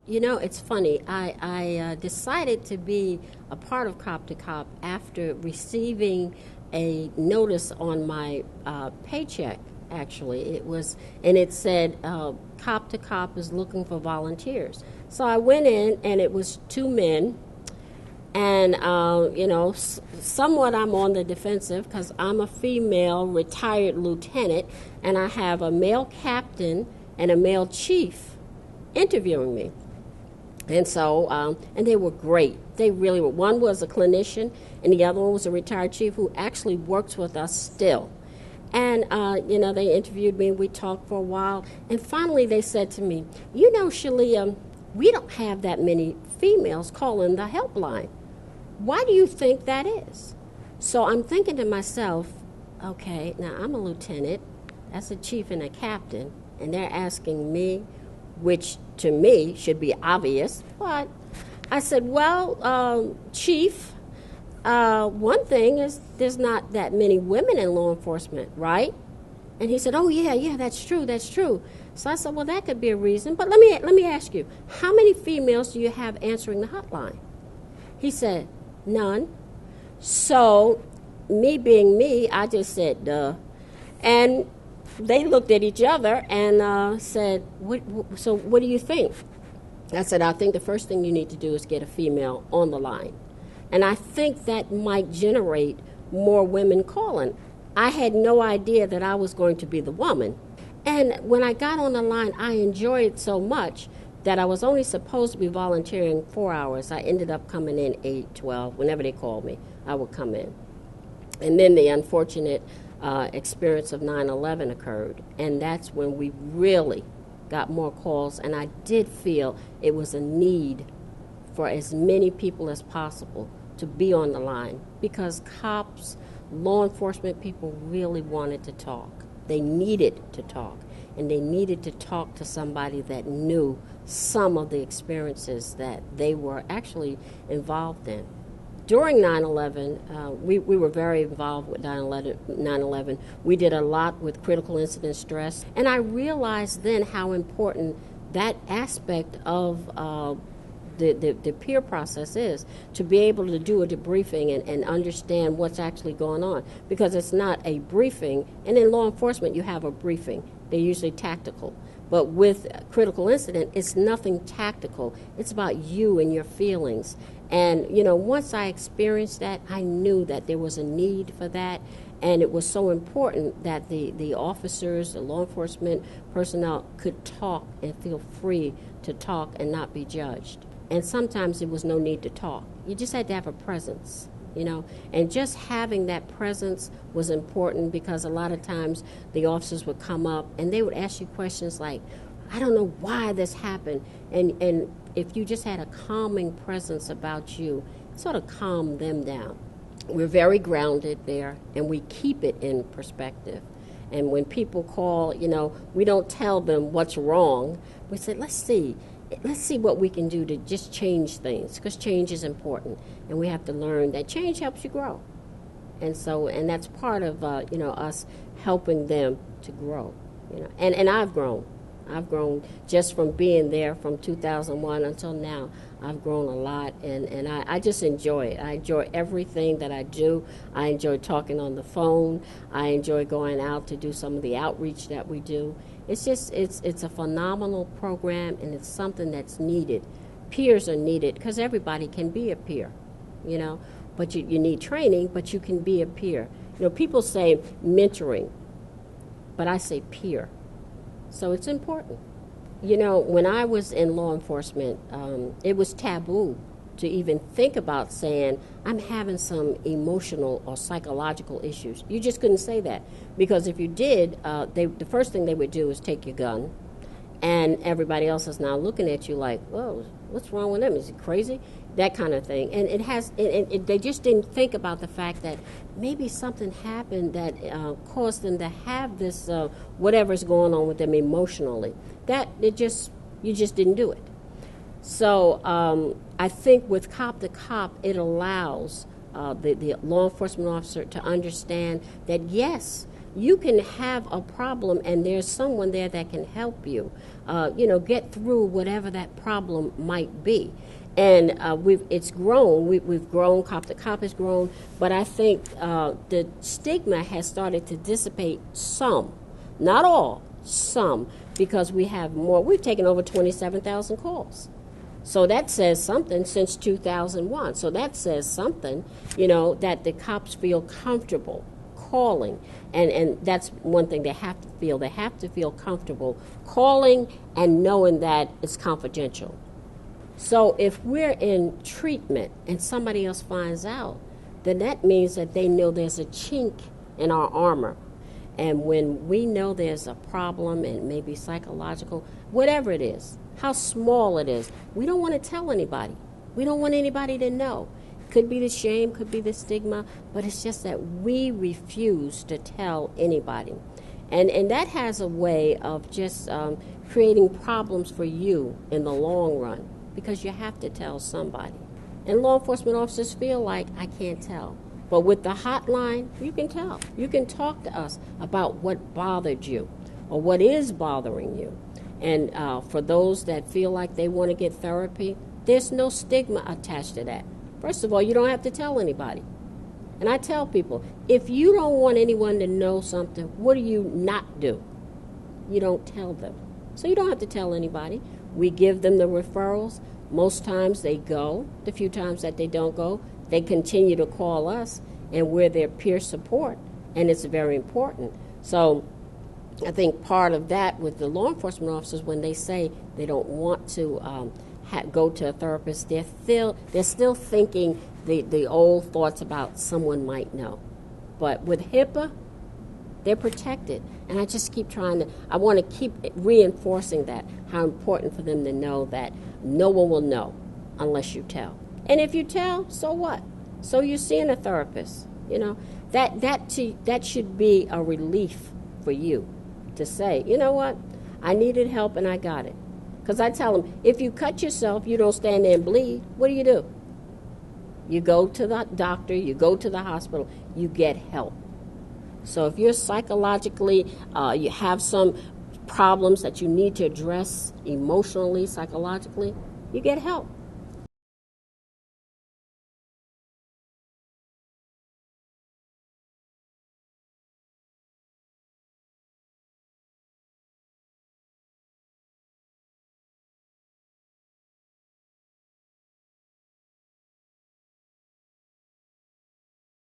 You know, it's funny. I decided to be a part of Cop2Cop after receiving a notice on my paycheck. Actually, it was, and it said Cop2Cop is looking for volunteers. So I went in, and it was two men, and somewhat I'm on the defensive because I'm a female retired lieutenant, and I have a male captain and a male chief interviewing me. And so, and they were great. They really were. One was a clinician, and the other one was a retired chief who actually works with us still. And, they interviewed me, and we talked for a while. And finally, they said to me, you know, Shelia, we don't have that many females calling the helpline. Why do you think that is? So I'm thinking to myself, okay, now I'm a lieutenant, that's a chief and a captain, and they're asking me, which to me should be obvious. But I said, well, Chief, one thing is there's not that many women in law enforcement, right? And he said, oh, yeah, that's true. So I said, well, that could be a reason. But let me ask you, how many females do you have answering the hotline? He said, none. So me being me, I just said, duh. And they looked at each other and said, so what do you think? I said, I think the first thing you need to do is get a female on the line. And I think that might generate more women calling. I had no idea that I was going to be the woman. And when I got on the line, I enjoyed it so much that I was only supposed to be volunteering 4 hours. I ended up coming in 8, 12. Whenever they called me, I would come in. And then the unfortunate experience of 9/11 occurred, and that's when we really got more calls, and I did feel it was a need for as many people as possible to be on the line because cops, law enforcement people really wanted to talk. They needed to talk, and they needed to talk to somebody that knew some of the experiences that they were actually involved in. During 9/11, we were very involved with 9/11. We did a lot with critical incident stress, and I realized then how important that aspect of the peer process is, to be able to do a debriefing and understand what's actually going on, because it's not a briefing, and in law enforcement you have a briefing. They're usually tactical. But with critical incident, it's nothing tactical. It's about you and your feelings. And, once I experienced that, I knew that there was a need for that. And it was so important that the officers, the law enforcement personnel could talk and feel free to talk and not be judged. And sometimes there was no need to talk. You just had to have a presence. And just having that presence was important because a lot of times the officers would come up and they would ask you questions like, I don't know why this happened. And if you just had a calming presence about you, it sort of calmed them down. We're very grounded there, and we keep it in perspective. And when people call, we don't tell them what's wrong. We say, let's see what we can do to just change things, because change is important, and we have to learn that change helps you grow. And that's part of us helping them to grow. And I've grown just from being there from 2001 until now. I've grown a lot, and I just enjoy it. I enjoy everything that I do. I enjoy talking on the phone. I enjoy going out to do some of the outreach that we do. It's a phenomenal program, and it's something that's needed. Peers are needed because everybody can be a peer, but you need training, but you can be a peer. People say mentoring, but I say peer. So it's important. When I was in law enforcement, it was taboo to even think about saying, I'm having some emotional or psychological issues. You just couldn't say that. Because if you did, the first thing they would do is take your gun, and everybody else is now looking at you like, whoa, what's wrong with them? Is he crazy? That kind of thing. And they just didn't think about the fact that maybe something happened that caused them to have this, whatever's going on with them emotionally. You just didn't do it. So I think with Cop2Cop, it allows the law enforcement officer to understand that, yes, you can have a problem and there's someone there that can help you, get through whatever that problem might be. And it's grown. We've grown. Cop2Cop has grown. But I think the stigma has started to dissipate some, not all, some, because we have more. We've taken over 27,000 calls. So that says something since 2001. So that says something, that the cops feel comfortable calling. And that's one thing they have to feel. They have to feel comfortable calling and knowing that it's confidential. So if we're in treatment and somebody else finds out, then that means that they know there's a chink in our armor. And when we know there's a problem, and maybe psychological, whatever it is, how small it is, we don't want to tell anybody. We don't want anybody to know. Could be the shame, could be the stigma, but it's just that we refuse to tell anybody. And that has a way of just creating problems for you in the long run, because you have to tell somebody. And law enforcement officers feel like, I can't tell. But with the hotline, you can tell. You can talk to us about what bothered you or what is bothering you. And for those that feel like they want to get therapy, there's no stigma attached to that. First of all, you don't have to tell anybody. And I tell people, if you don't want anyone to know something, what do you not do? You don't tell them. So you don't have to tell anybody. We give them the referrals. Most times they go. The few times that they don't go, they continue to call us, and we're their peer support, and it's very important. So I think part of that with the law enforcement officers, when they say they don't want to go to a therapist, they're still thinking the old thoughts about someone might know. But with HIPAA, they're protected. And I just I want to keep reinforcing that, how important for them to know that no one will know unless you tell. And if you tell, so what? So you're seeing a therapist. That should be a relief for you to say, you know what? I needed help and I got it. Because I tell them, if you cut yourself, you don't stand there and bleed. What do? You go to the doctor, you go to the hospital, you get help. So if you're psychologically, you have some problems that you need to address emotionally, psychologically, you get help.